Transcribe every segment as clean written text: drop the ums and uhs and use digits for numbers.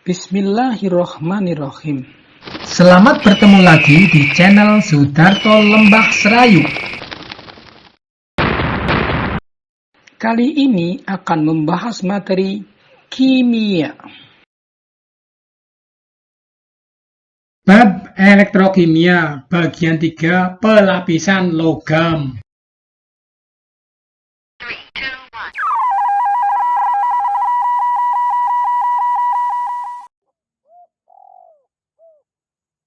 Bismillahirrohmanirrohim. Selamat bertemu lagi di channel Sudarto Lembah Serayu. Kali ini akan membahas materi kimia. Bab elektrokimia bagian 3 pelapisan logam.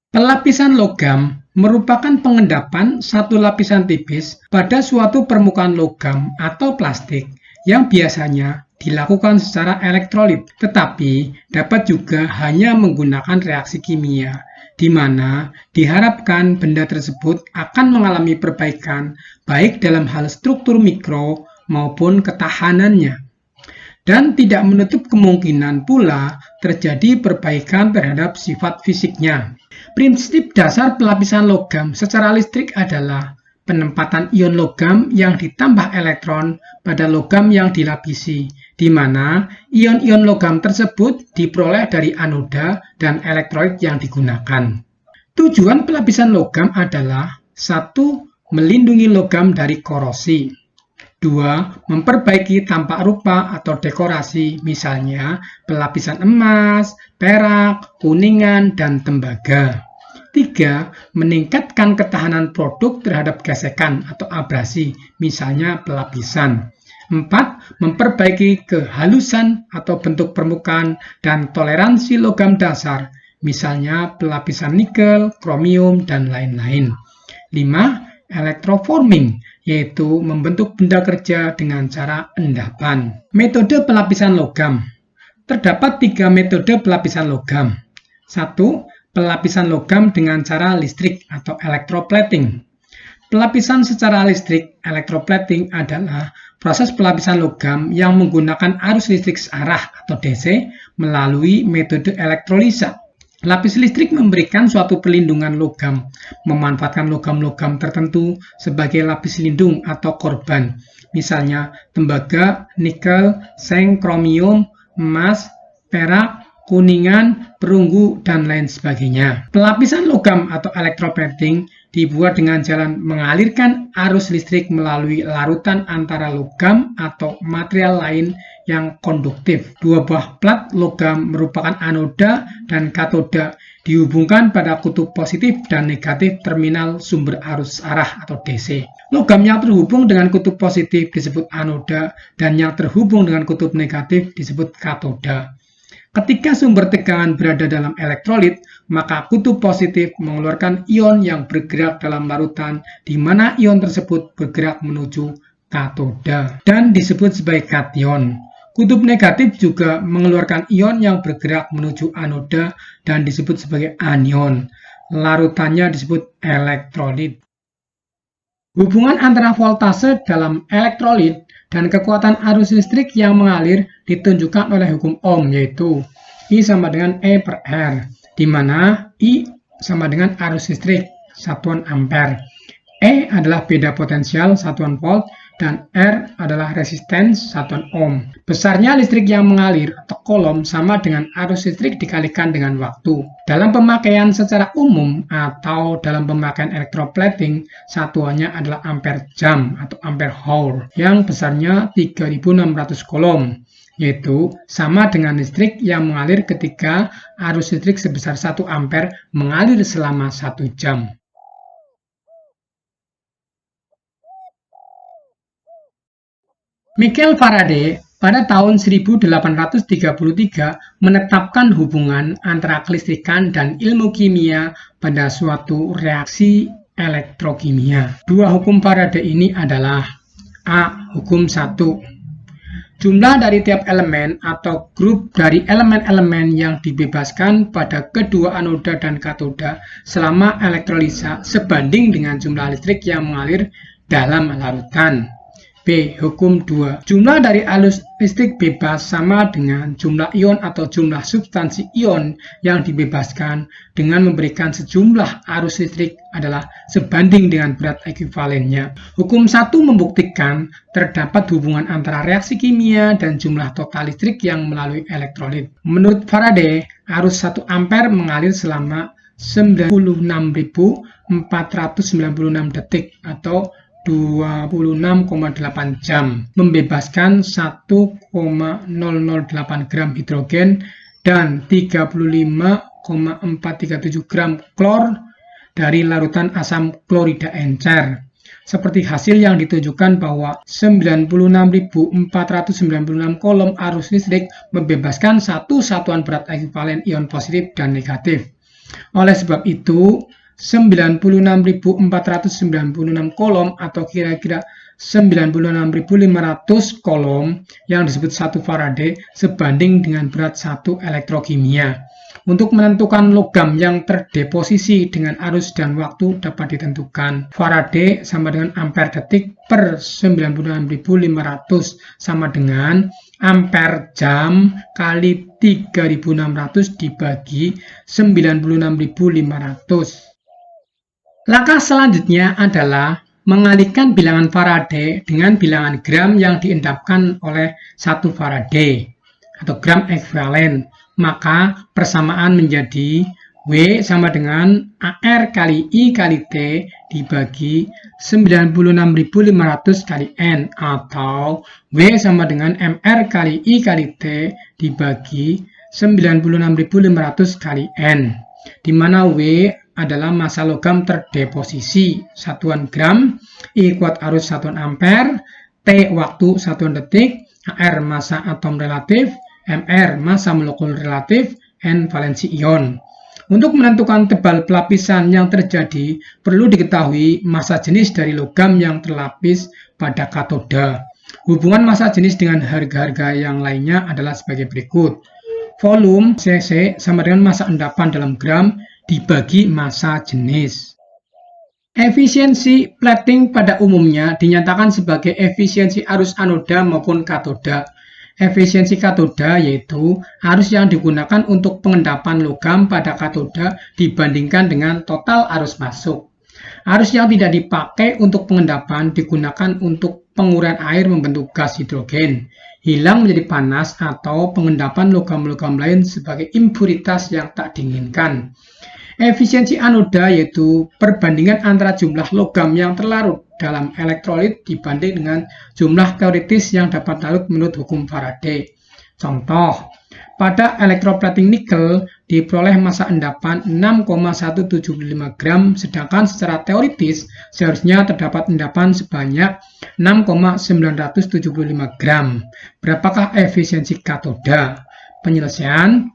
Pelapisan logam merupakan pengendapan satu lapisan tipis pada suatu permukaan logam atau plastik yang biasanya dilakukan secara elektrolit, tetapi dapat juga hanya menggunakan reaksi kimia, di mana diharapkan benda tersebut akan mengalami perbaikan baik dalam hal struktur mikro maupun ketahanannya. Dan tidak menutup kemungkinan pula terjadi perbaikan terhadap sifat fisiknya. Prinsip dasar pelapisan logam secara listrik adalah penempatan ion logam yang ditambah elektron pada logam yang dilapisi, di mana ion-ion logam tersebut diperoleh dari anoda dan elektrolit yang digunakan. Tujuan pelapisan logam adalah 1. Melindungi logam dari korosi. 2. Memperbaiki tampak rupa atau dekorasi, misalnya pelapisan emas, perak, kuningan, dan tembaga. 3. Meningkatkan ketahanan produk terhadap gesekan atau abrasi, misalnya pelapisan. 4. Memperbaiki kehalusan atau bentuk permukaan dan toleransi logam dasar, misalnya pelapisan nikel, kromium, dan lain-lain. 5. Electroforming, yaitu membentuk benda kerja dengan cara endapan. Metode pelapisan logam. Terdapat 3 metode pelapisan logam. 1. Pelapisan logam dengan cara listrik atau electroplating. Pelapisan secara listrik, electroplating, adalah proses pelapisan logam yang menggunakan arus listrik searah atau DC melalui metode elektrolisa. Lapis listrik memberikan suatu perlindungan logam, memanfaatkan logam-logam tertentu sebagai lapis lindung atau korban, misalnya tembaga, nikel, seng, kromium, emas, perak, kuningan, perunggu, dan lain sebagainya. Pelapisan logam atau electroplating dibuat dengan jalan mengalirkan arus listrik melalui larutan antara logam atau material lain yang konduktif. 2 buah plat logam merupakan anoda dan katoda dihubungkan pada kutub positif dan negatif terminal sumber arus arah atau DC. Logam yang terhubung dengan kutub positif disebut anoda dan yang terhubung dengan kutub negatif disebut katoda. Ketika sumber tegangan berada dalam elektrolit, maka kutub positif mengeluarkan ion yang bergerak dalam larutan, di mana ion tersebut bergerak menuju katoda dan disebut sebagai kation. Kutub negatif juga mengeluarkan ion yang bergerak menuju anoda dan disebut sebagai anion. Larutannya disebut elektrolit. Hubungan antara voltase dalam elektrolit dan kekuatan arus listrik yang mengalir ditunjukkan oleh hukum Ohm, yaitu I sama dengan E per R, di mana I sama dengan arus listrik, satuan ampere. E adalah beda potensial, satuan volt, dan R adalah resistance, satuan ohm. Besarnya listrik yang mengalir atau kolom sama dengan arus listrik dikalikan dengan waktu. Dalam pemakaian secara umum atau dalam pemakaian electroplating, satuannya adalah ampere jam atau ampere hour yang besarnya 3600 coulomb, yaitu sama dengan listrik yang mengalir ketika arus listrik sebesar 1 ampere mengalir selama 1 jam. Michael Faraday pada tahun 1833 menetapkan hubungan antara kelistrikan dan ilmu kimia pada suatu reaksi elektrokimia. 2 hukum Faraday ini adalah: A. Hukum 1. Jumlah dari tiap elemen atau grup dari elemen-elemen yang dibebaskan pada kedua anoda dan katoda selama elektrolisa sebanding dengan jumlah listrik yang mengalir dalam larutan. B. Hukum 2. Jumlah dari arus listrik bebas sama dengan jumlah ion atau jumlah substansi ion yang dibebaskan dengan memberikan sejumlah arus listrik adalah sebanding dengan berat ekuivalennya. Hukum 1 membuktikan terdapat hubungan antara reaksi kimia dan jumlah total listrik yang melalui elektrolit. Menurut Faraday, arus 1 ampere mengalir selama 96.496 detik atau 26,8 jam, membebaskan 1,008 gram hidrogen dan 35,437 gram klor dari larutan asam klorida encer. Seperti hasil yang ditunjukkan bahwa 96.496 kolom arus listrik membebaskan satu satuan berat ekuivalen ion positif dan negatif. Oleh sebab itu, 96.496 kolom atau kira-kira 96.500 kolom yang disebut 1 Faraday sebanding dengan berat 1 elektrokimia. Untuk menentukan logam yang terdeposisi dengan arus dan waktu dapat ditentukan. Faraday sama dengan ampere detik per 96.500 sama dengan ampere jam kali 3.600 dibagi 96.500. Langkah selanjutnya adalah mengalihkan bilangan Faraday dengan bilangan gram yang diendapkan oleh 1 Faraday atau gram ekuivalen. Maka persamaan menjadi W sama dengan AR kali I kali T dibagi 96.500 kali N atau W sama dengan MR kali I kali T dibagi 96.500 kali N, di mana W adalah massa logam terdeposisi satuan gram, I kuat arus satuan ampere, T waktu satuan detik, AR massa atom relatif, MR massa molekul relatif, N valensi ion. Untuk menentukan tebal pelapisan yang terjadi, perlu diketahui massa jenis dari logam yang terlapis pada katoda. Hubungan massa jenis dengan harga-harga yang lainnya adalah sebagai berikut. Volume cc sama dengan massa endapan dalam gram dibagi massa jenis. Efisiensi plating pada umumnya dinyatakan sebagai efisiensi arus anoda maupun katoda. Efisiensi katoda yaitu arus yang digunakan untuk pengendapan logam pada katoda dibandingkan dengan total arus masuk. Arus yang tidak dipakai untuk pengendapan digunakan untuk penguraian air membentuk gas hidrogen, hilang menjadi panas atau pengendapan logam-logam lain sebagai impuritas yang tak diinginkan. Efisiensi anoda yaitu perbandingan antara jumlah logam yang terlarut dalam elektrolit dibanding dengan jumlah teoritis yang dapat larut menurut hukum Faraday. Contoh, pada elektroplating nikel diperoleh massa endapan 6,175 gram, sedangkan secara teoritis seharusnya terdapat endapan sebanyak 6,975 gram. Berapakah efisiensi katoda? Penyelesaian.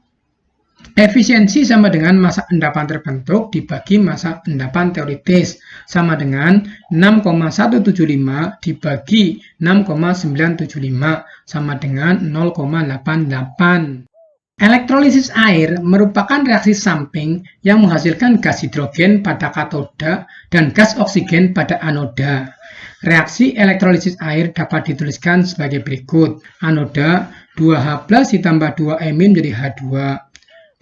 Efisiensi sama dengan massa endapan terbentuk dibagi massa endapan teoritis sama dengan 6,175 dibagi 6,975 sama dengan 0,88. Elektrolisis air merupakan reaksi samping yang menghasilkan gas hidrogen pada katoda dan gas oksigen pada anoda. Reaksi elektrolisis air dapat dituliskan sebagai berikut. Anoda 2H+ ditambah 2E- menjadi H2.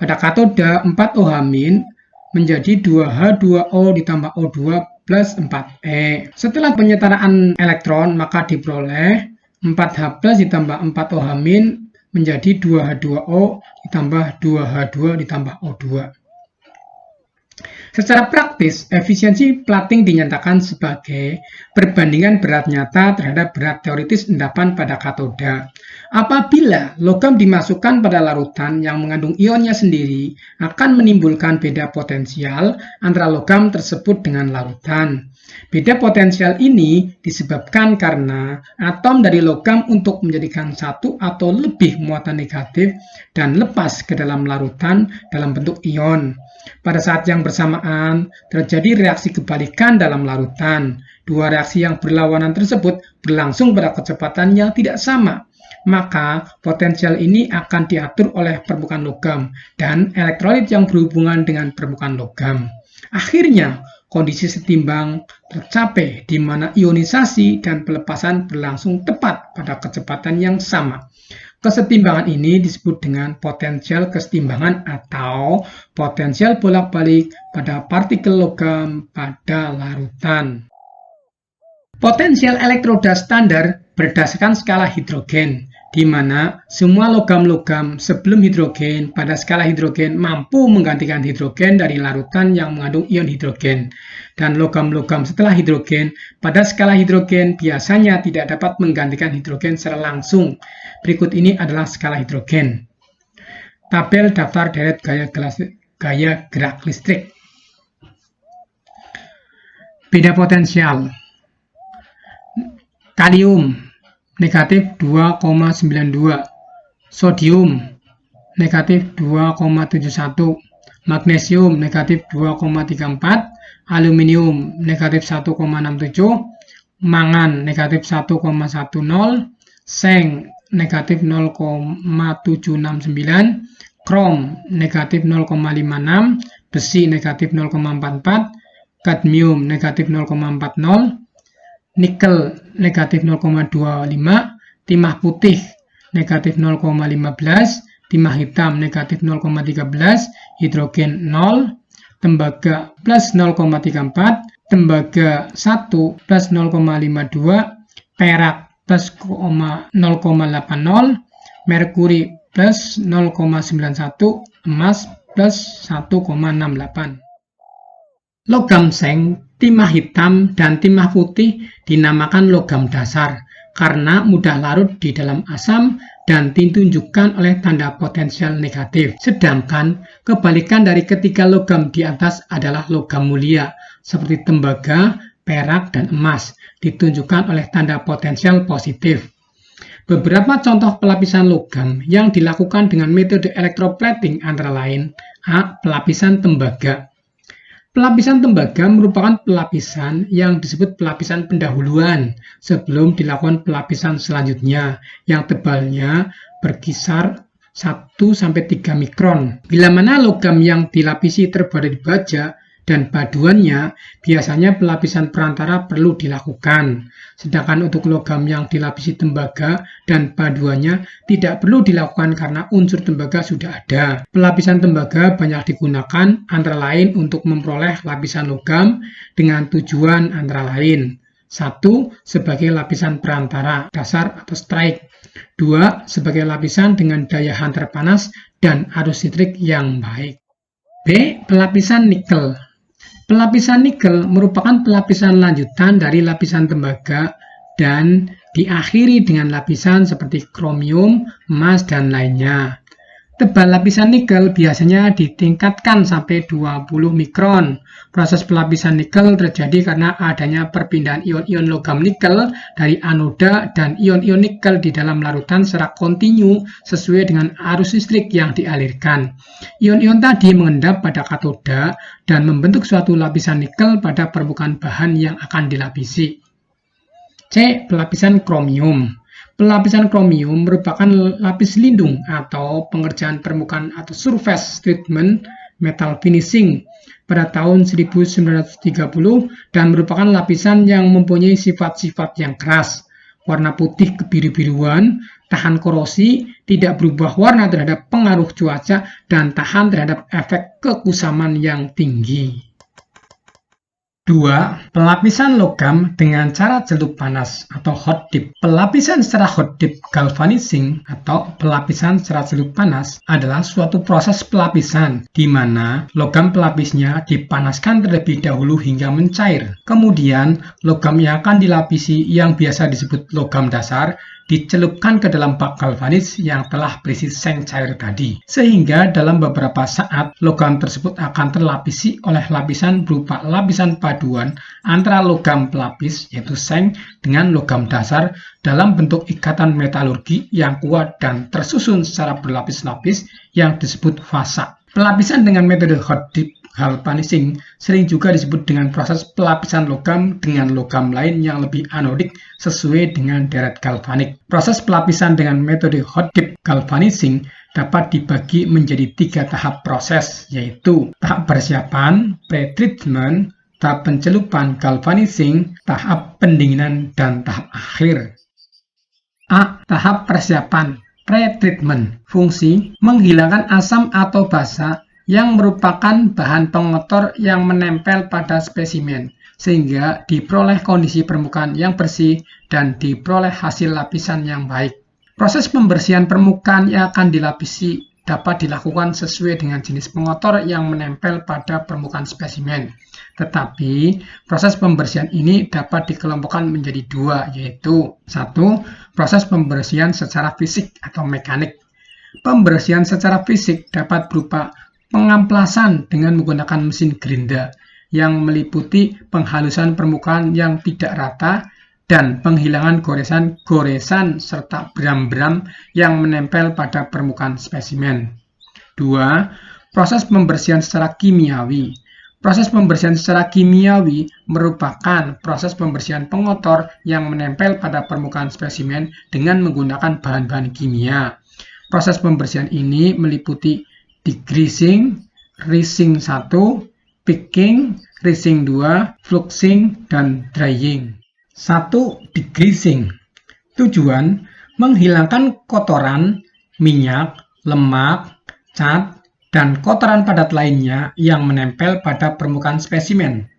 Pada katoda 4OH- menjadi 2H2O ditambah O2 plus 4E. Setelah penyetaraan elektron maka diperoleh 4H+ ditambah 4OH- menjadi 2H2O ditambah 2H2 ditambah O2. Secara praktis, efisiensi plating dinyatakan sebagai perbandingan berat nyata terhadap berat teoritis endapan pada katoda. Apabila logam dimasukkan pada larutan yang mengandung ionnya sendiri, akan menimbulkan beda potensial antara logam tersebut dengan larutan. Beda potensial ini disebabkan karena atom dari logam untuk menjadikan satu atau lebih muatan negatif dan lepas ke dalam larutan dalam bentuk ion. Pada saat yang bersamaan, terjadi reaksi kebalikan dalam larutan. Dua reaksi yang berlawanan tersebut berlangsung pada kecepatan yang tidak sama. Maka, potensial ini akan diatur oleh permukaan logam dan elektrolit yang berhubungan dengan permukaan logam. Akhirnya, kondisi setimbang tercapai di mana ionisasi dan pelepasan berlangsung tepat pada kecepatan yang sama. Kesetimbangan ini disebut dengan potensial kesetimbangan atau potensial bolak-balik pada partikel logam pada larutan. Potensial elektroda standar berdasarkan skala hidrogen, di mana semua logam-logam sebelum hidrogen pada skala hidrogen mampu menggantikan hidrogen dari larutan yang mengandung ion hidrogen. Dan logam-logam setelah hidrogen pada skala hidrogen biasanya tidak dapat menggantikan hidrogen secara langsung. Berikut ini adalah skala hidrogen. Tabel daftar deret gaya gerak listrik. Beda potensial. Kalium negatif 2,92, sodium negatif 2,71, magnesium negatif 2,34, aluminium negatif 1,67, mangan negatif 1,10, seng negatif 0,769, krom negatif 0,56, besi negatif 0,44, kadmium negatif 0,40, nikel negatif 0,25, timah putih negatif 0,15, timah hitam negatif 0,13, hidrogen 0, tembaga plus 0,34, tembaga 1 plus 0,52, perak plus 0,80, merkuri plus 0,91, emas plus 1,68. Logam seng, timah hitam, dan timah putih dinamakan logam dasar karena mudah larut di dalam asam dan ditunjukkan oleh tanda potensial negatif. Sedangkan kebalikan dari ketiga logam di atas adalah logam mulia seperti tembaga, perak, dan emas ditunjukkan oleh tanda potensial positif. Beberapa contoh pelapisan logam yang dilakukan dengan metode electroplating antara lain: A. Pelapisan tembaga. Pelapisan tembaga merupakan pelapisan yang disebut pelapisan pendahuluan sebelum dilakukan pelapisan selanjutnya yang tebalnya berkisar 1-3 mikron. Bila mana logam yang dilapisi terbuat dari baja dan baduannya, biasanya pelapisan perantara perlu dilakukan. Sedangkan untuk logam yang dilapisi tembaga dan baduannya tidak perlu dilakukan karena unsur tembaga sudah ada. Pelapisan tembaga banyak digunakan antara lain untuk memperoleh lapisan logam dengan tujuan antara lain: 1. Sebagai lapisan perantara dasar atau strike. 2. Sebagai lapisan dengan daya hantar panas dan arus listrik yang baik. B. Pelapisan nikel. Pelapisan nikel merupakan pelapisan lanjutan dari lapisan tembaga dan diakhiri dengan lapisan seperti kromium, emas, dan lainnya. Tebal lapisan nikel biasanya ditingkatkan sampai 20 mikron. Proses pelapisan nikel terjadi karena adanya perpindahan ion-ion logam nikel dari anoda dan ion-ion nikel di dalam larutan secara kontinu sesuai dengan arus listrik yang dialirkan. Ion-ion tadi mengendap pada katoda dan membentuk suatu lapisan nikel pada permukaan bahan yang akan dilapisi. C. Pelapisan kromium. Pelapisan kromium merupakan lapis lindung atau pengerjaan permukaan atau surface treatment metal finishing pada tahun 1930 dan merupakan lapisan yang mempunyai sifat-sifat yang keras, warna putih kebiru-biruan, tahan korosi, tidak berubah warna terhadap pengaruh cuaca, dan tahan terhadap efek kekusaman yang tinggi. 2. Pelapisan logam dengan cara celup panas atau hot dip. Pelapisan secara hot dip galvanizing atau pelapisan secara celup panas adalah suatu proses pelapisan di mana logam pelapisnya dipanaskan terlebih dahulu hingga mencair. Kemudian, logam yang akan dilapisi yang biasa disebut logam dasar dicelupkan ke dalam bak galvanis yang telah berisi seng cair tadi. Sehingga dalam beberapa saat, logam tersebut akan terlapisi oleh lapisan berupa lapisan paduan antara logam pelapis, yaitu seng, dengan logam dasar dalam bentuk ikatan metalurgi yang kuat dan tersusun secara berlapis-lapis yang disebut fasa. Pelapisan dengan metode hot dip galvanizing sering juga disebut dengan proses pelapisan logam dengan logam lain yang lebih anodik sesuai dengan deret galvanik. Proses pelapisan dengan metode hot dip galvanizing dapat dibagi menjadi 3 tahap proses, yaitu tahap persiapan, pre-treatment, tahap pencelupan galvanizing, tahap pendinginan, dan tahap akhir. A. Tahap persiapan pre-treatment. Fungsi menghilangkan asam atau basa yang merupakan bahan pengotor yang menempel pada spesimen, sehingga diperoleh kondisi permukaan yang bersih dan diperoleh hasil lapisan yang baik. Proses pembersihan permukaan yang akan dilapisi dapat dilakukan sesuai dengan jenis pengotor yang menempel pada permukaan spesimen. Tetapi, proses pembersihan ini dapat dikelompokkan menjadi dua, yaitu 1. Proses pembersihan secara fisik atau mekanik. Pembersihan secara fisik dapat berupa pengamplasan dengan menggunakan mesin gerinda yang meliputi penghalusan permukaan yang tidak rata dan penghilangan goresan-goresan serta beram-beram yang menempel pada permukaan spesimen. 2. Proses pembersihan secara kimiawi. Proses pembersihan secara kimiawi merupakan proses pembersihan pengotor yang menempel pada permukaan spesimen dengan menggunakan bahan-bahan kimia. Proses pembersihan ini meliputi degreasing, rinsing 1, picking, rinsing 2, fluxing, dan drying. 1. Degreasing. Tujuan menghilangkan kotoran, minyak, lemak, cat, dan kotoran padat lainnya yang menempel pada permukaan spesimen.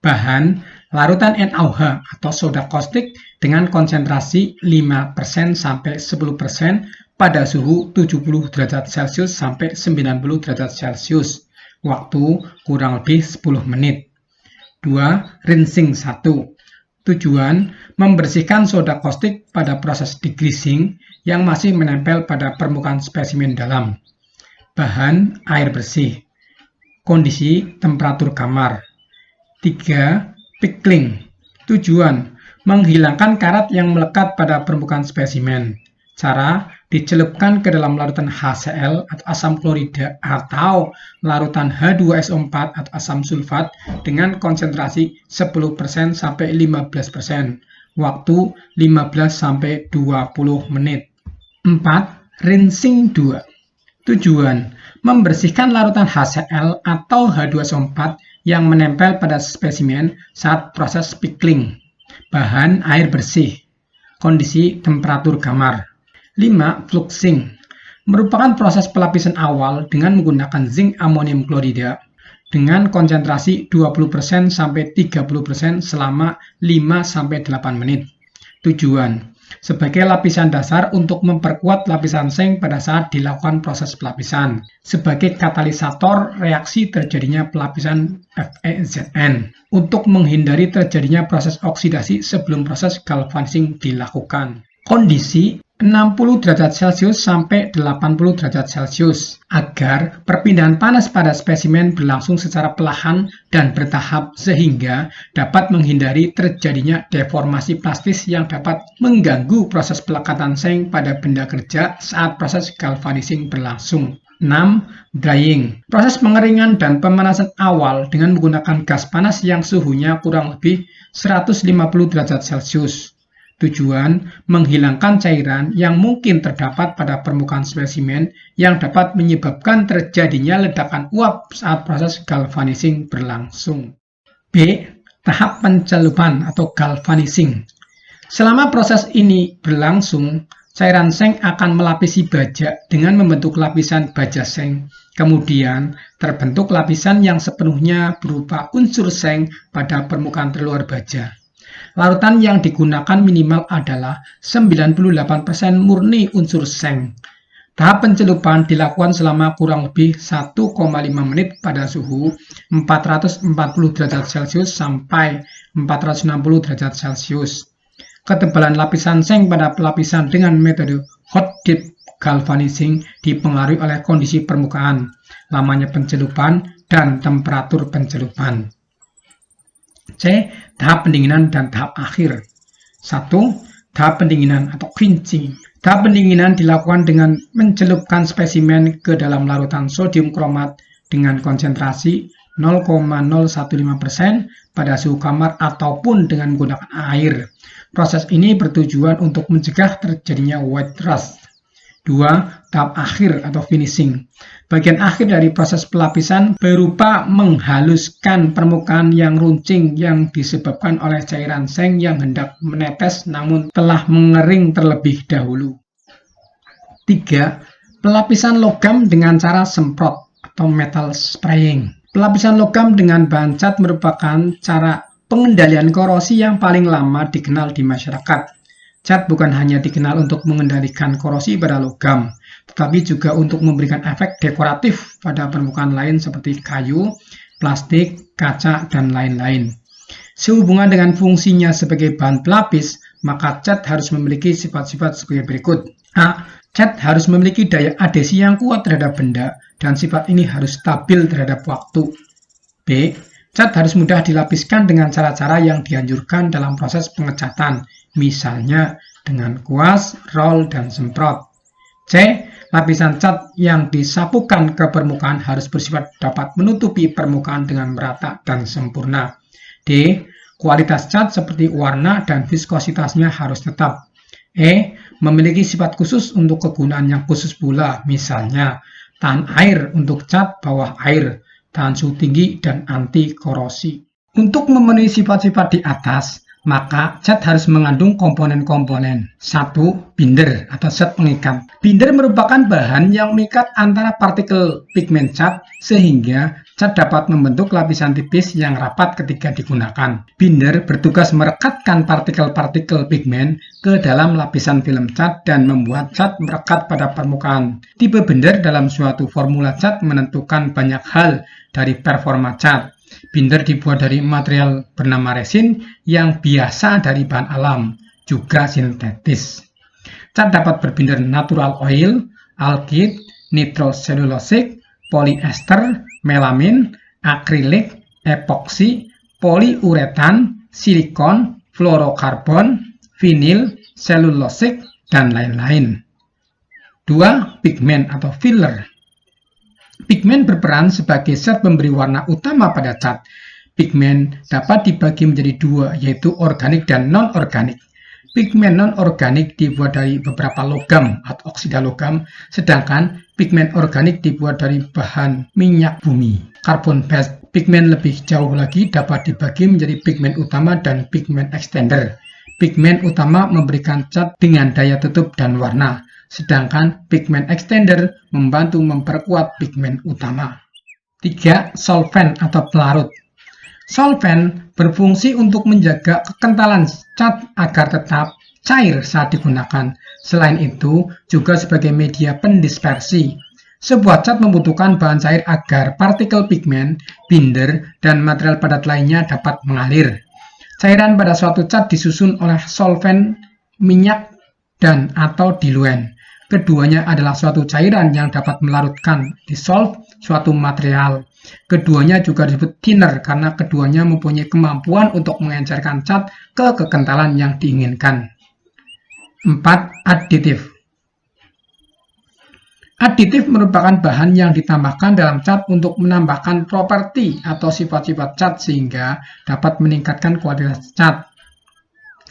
Bahan larutan NaOH atau soda kaustik dengan konsentrasi 5% sampai 10% pada suhu 70 derajat Celcius sampai 90 derajat Celcius. Waktu kurang lebih 10 menit. 2. Rinsing 1. Tujuan membersihkan soda kaustik pada proses degreasing yang masih menempel pada permukaan spesimen dalam. Bahan air bersih. Kondisi temperatur kamar. 3. Pickling. Tujuan menghilangkan karat yang melekat pada permukaan spesimen. Cara dicelupkan ke dalam larutan HCl atau asam klorida atau larutan H2SO4 atau asam sulfat dengan konsentrasi 10% sampai 15%. Waktu 15 sampai 20 menit. 4. Rinsing 2. Tujuan membersihkan larutan HCl atau H2SO4 yang menempel pada spesimen saat proses pickling. Bahan air bersih. Kondisi temperatur kamar. 5. Fluxing merupakan proses pelapisan awal dengan menggunakan zinc amonium klorida dengan konsentrasi 20% sampai 30% selama 5 sampai 8 menit. Tujuan sebagai lapisan dasar untuk memperkuat lapisan seng pada saat dilakukan proses pelapisan, sebagai katalisator reaksi terjadinya pelapisan FeZn, untuk menghindari terjadinya proses oksidasi sebelum proses galvanizing dilakukan. Kondisi 60 derajat Celcius sampai 80 derajat Celcius agar perpindahan panas pada spesimen berlangsung secara perlahan dan bertahap sehingga dapat menghindari terjadinya deformasi plastis yang dapat mengganggu proses pelekatan seng pada benda kerja saat proses galvanizing berlangsung. 6. Drying. Proses pengeringan dan pemanasan awal dengan menggunakan gas panas yang suhunya kurang lebih 150 derajat Celcius. Tujuan menghilangkan cairan yang mungkin terdapat pada permukaan spesimen yang dapat menyebabkan terjadinya ledakan uap saat proses galvanizing berlangsung. B. Tahap pencelupan atau galvanizing. Selama proses ini berlangsung, cairan seng akan melapisi baja dengan membentuk lapisan baja seng. Kemudian terbentuk lapisan yang sepenuhnya berupa unsur seng pada permukaan terluar baja. Larutan yang digunakan minimal adalah 98% murni unsur seng. Tahap pencelupan dilakukan selama kurang lebih 1,5 menit pada suhu 440 derajat Celcius sampai 460 derajat Celcius. Ketebalan lapisan seng pada lapisan dengan metode hot dip galvanizing dipengaruhi oleh kondisi permukaan, lamanya pencelupan, dan temperatur pencelupan. C. Tahap pendinginan dan tahap akhir. 1. Tahap pendinginan atau quenching. Tahap pendinginan dilakukan dengan mencelupkan spesimen ke dalam larutan sodium kromat dengan konsentrasi 0,015% pada suhu kamar ataupun dengan menggunakan air. Proses ini bertujuan untuk mencegah terjadinya white rust. 2. tahap akhir atau finishing. Bagian akhir dari proses pelapisan berupa menghaluskan permukaan yang runcing yang disebabkan oleh cairan seng yang hendak menetes namun telah mengering terlebih dahulu. 3. Pelapisan logam dengan cara semprot atau metal spraying. Pelapisan logam dengan bahan cat merupakan cara pengendalian korosi yang paling lama dikenal di masyarakat. Cat bukan hanya dikenal untuk mengendalikan korosi pada logam, tetapi juga untuk memberikan efek dekoratif pada permukaan lain seperti kayu, plastik, kaca, dan lain-lain. Sehubungan dengan fungsinya sebagai bahan pelapis, maka cat harus memiliki sifat-sifat sebagai berikut. A. Cat harus memiliki daya adhesi yang kuat terhadap benda, dan sifat ini harus stabil terhadap waktu. B. Cat harus mudah dilapiskan dengan cara-cara yang dianjurkan dalam proses pengecatan, misalnya dengan kuas, roll, dan semprot. C. Lapisan cat yang disapukan ke permukaan harus bersifat dapat menutupi permukaan dengan merata dan sempurna. D. Kualitas cat seperti warna dan viskositasnya harus tetap. E. Memiliki sifat khusus untuk kegunaan yang khusus pula, misalnya tahan air untuk cat bawah air, tahan suhu tinggi, dan anti korosi. Untuk memenuhi sifat-sifat di atas, maka cat harus mengandung komponen-komponen. 1. Binder atau zat pengikat. Binder merupakan bahan yang mengikat antara partikel pigmen cat sehingga cat dapat membentuk lapisan tipis yang rapat ketika digunakan. Binder bertugas merekatkan partikel-partikel pigmen ke dalam lapisan film cat dan membuat cat merekat pada permukaan. Tipe binder dalam suatu formula cat menentukan banyak hal dari performa cat. Binder dibuat dari material bernama resin yang biasa dari bahan alam, juga sintetis. Cat dapat berbinder natural oil, alkyd, nitroselulosik, polyester, melamin, akrilik, epoksi, poliuretan, silikon, fluorokarbon, vinil, selulosik, dan lain-lain. 2. Pigmen atau filler. Pigmen berperan sebagai zat pemberi warna utama pada cat. Pigmen dapat dibagi menjadi dua, yaitu organik dan non-organik. Pigmen non-organik dibuat dari beberapa logam atau oksida logam, sedangkan pigmen organik dibuat dari bahan minyak bumi, carbon based. Pigmen lebih jauh lagi dapat dibagi menjadi pigmen utama dan pigmen extender. Pigmen utama memberikan cat dengan daya tutup dan warna, sedangkan pigmen extender membantu memperkuat pigmen utama. 3. Solvent atau pelarut. Solvent berfungsi untuk menjaga kekentalan cat agar tetap cair saat digunakan. Selain itu, juga sebagai media pendispersi. Sebuah cat membutuhkan bahan cair agar partikel pigmen, binder, dan material padat lainnya dapat mengalir. Cairan pada suatu cat disusun oleh solvent, minyak, dan atau diluen. Keduanya adalah suatu cairan yang dapat melarutkan, dissolve, suatu material. Keduanya juga disebut thinner karena keduanya mempunyai kemampuan untuk mengencerkan cat ke kekentalan yang diinginkan. 4. Aditif. Aditif merupakan bahan yang ditambahkan dalam cat untuk menambahkan properti atau sifat-sifat cat sehingga dapat meningkatkan kualitas cat.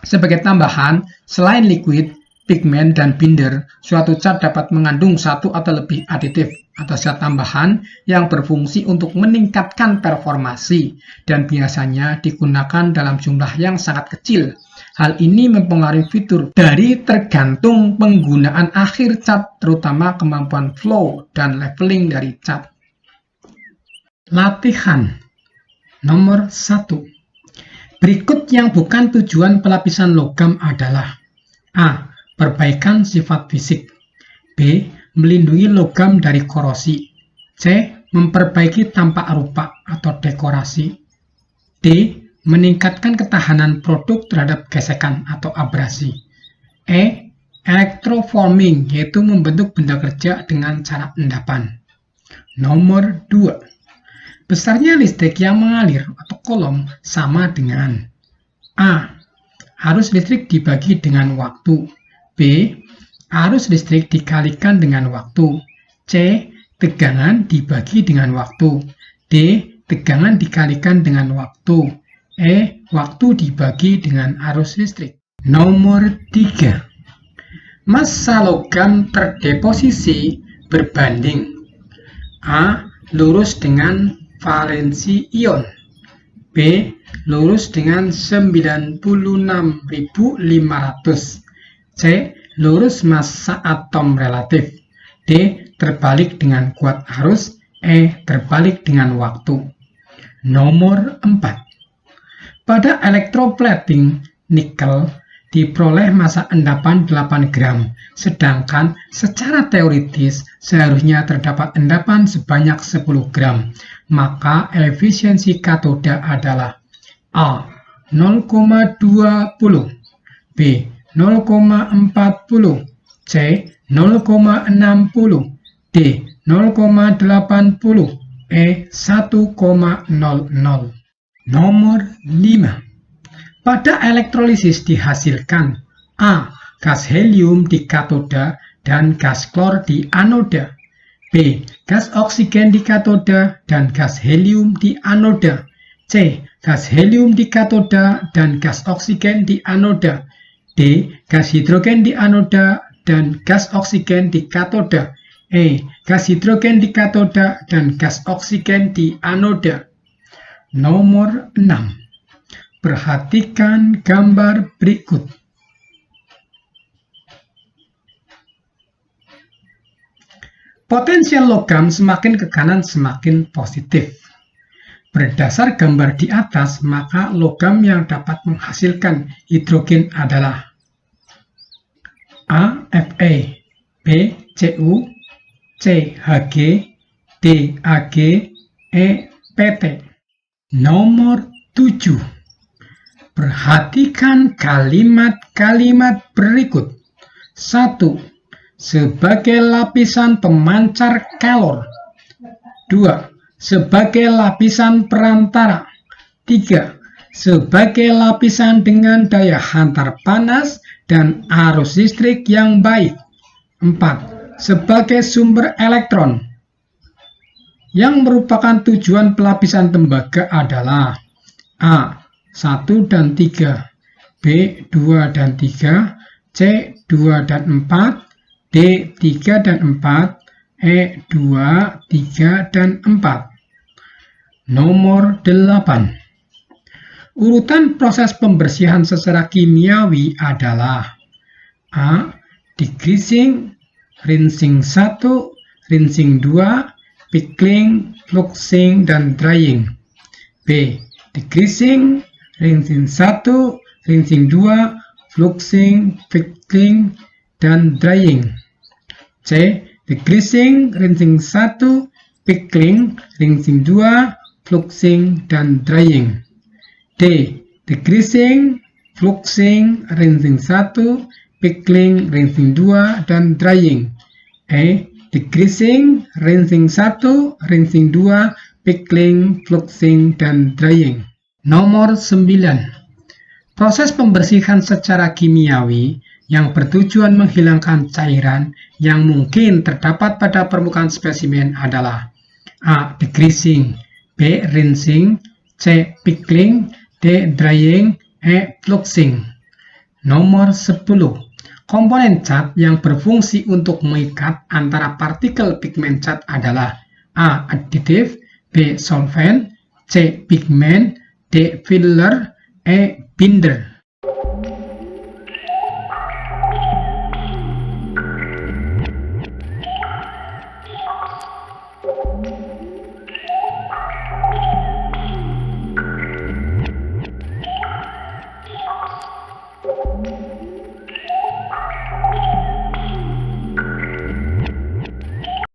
Sebagai tambahan, selain liquid, pigmen, dan binder, suatu cat dapat mengandung satu atau lebih aditif atau zat tambahan yang berfungsi untuk meningkatkan performasi dan biasanya digunakan dalam jumlah yang sangat kecil. Hal ini mempengaruhi fitur dari tergantung penggunaan akhir cat, terutama kemampuan flow dan leveling dari cat. Latihan nomor 1. Berikut yang bukan tujuan pelapisan logam adalah: A. Perbaikan sifat fisik. B. Melindungi logam dari korosi. C. Memperbaiki tampak rupa atau dekorasi. D. Meningkatkan ketahanan produk terhadap gesekan atau abrasi. E. Electroforming, yaitu membentuk benda kerja dengan cara endapan. Nomor 2. Besarnya listrik yang mengalir atau kolom sama dengan: A. Arus listrik dibagi dengan waktu. B. Arus listrik dikalikan dengan waktu. C. Tegangan dibagi dengan waktu. D. Tegangan dikalikan dengan waktu. E. Waktu dibagi dengan arus listrik. Nomor 3. Massa logam terdeposisi berbanding A. Lurus dengan valensi ion, B. Lurus dengan 96.500, C. Lurus massa atom relatif, D. Terbalik dengan kuat arus, E. Terbalik dengan waktu. Nomor 4. Pada elektroplating nikel diperoleh massa endapan 8 gram, sedangkan secara teoritis seharusnya terdapat endapan sebanyak 10 gram. Maka efisiensi katoda adalah A. 0,20, B. 0,40, C. 0,60, D. 0,80, E. 1,00. Nomor 5. Pada elektrolisis dihasilkan A. Gas helium di katoda dan gas klor di anoda, B. Gas oksigen di katoda dan gas helium di anoda, C. Gas helium di katoda dan gas oksigen di anoda, D. Gas hidrogen di anoda dan gas oksigen di katoda, E. Gas hidrogen di katoda dan gas oksigen di anoda. Nomor 6. Perhatikan gambar berikut. Potensial logam semakin ke kanan semakin positif. Berdasar gambar di atas, maka logam yang dapat menghasilkan hidrogen adalah A. Fe, B. Cu, C. Hg, D. Ag, E. Pt. Nomor 7. Perhatikan kalimat-kalimat berikut. 1. Sebagai lapisan pemancar kalor. 2. Sebagai lapisan perantara. 3. Sebagai lapisan dengan daya hantar panas dan arus listrik yang baik. 4. Sebagai sumber elektron. Yang merupakan tujuan pelapisan tembaga adalah A. 1 dan 3, B. 2 dan 3, C. 2 dan 4, D. 3 dan 4, E. 2, 3, dan 4. Nomor 8. Urutan proses pembersihan secara kimiawi adalah A. Degreasing, rinsing 1, rinsing 2, pickling, fluxing, dan drying. B. Degreasing, rinsing 1, rinsing 2, fluxing, pickling, dan drying. C. Degreasing, rinsing 1, pickling, rinsing 2, fluxing, dan drying. D. Degreasing, fluxing, rinsing 1, pickling, rinsing 2, dan drying. E. Degreasing, rinsing 1, rinsing 2, pickling, fluxing, dan drying. Nomor 9. Proses pembersihan secara kimiawi yang bertujuan menghilangkan cairan yang mungkin terdapat pada permukaan spesimen adalah A. Degreasing, B. Rinsing, C. Pickling, D. Drying, E. Fluxing. Nomor 10. Komponen cat yang berfungsi untuk mengikat antara partikel pigmen cat adalah A. Additive, B. Solvent, C. Pigment, D. Filler, E. Binder.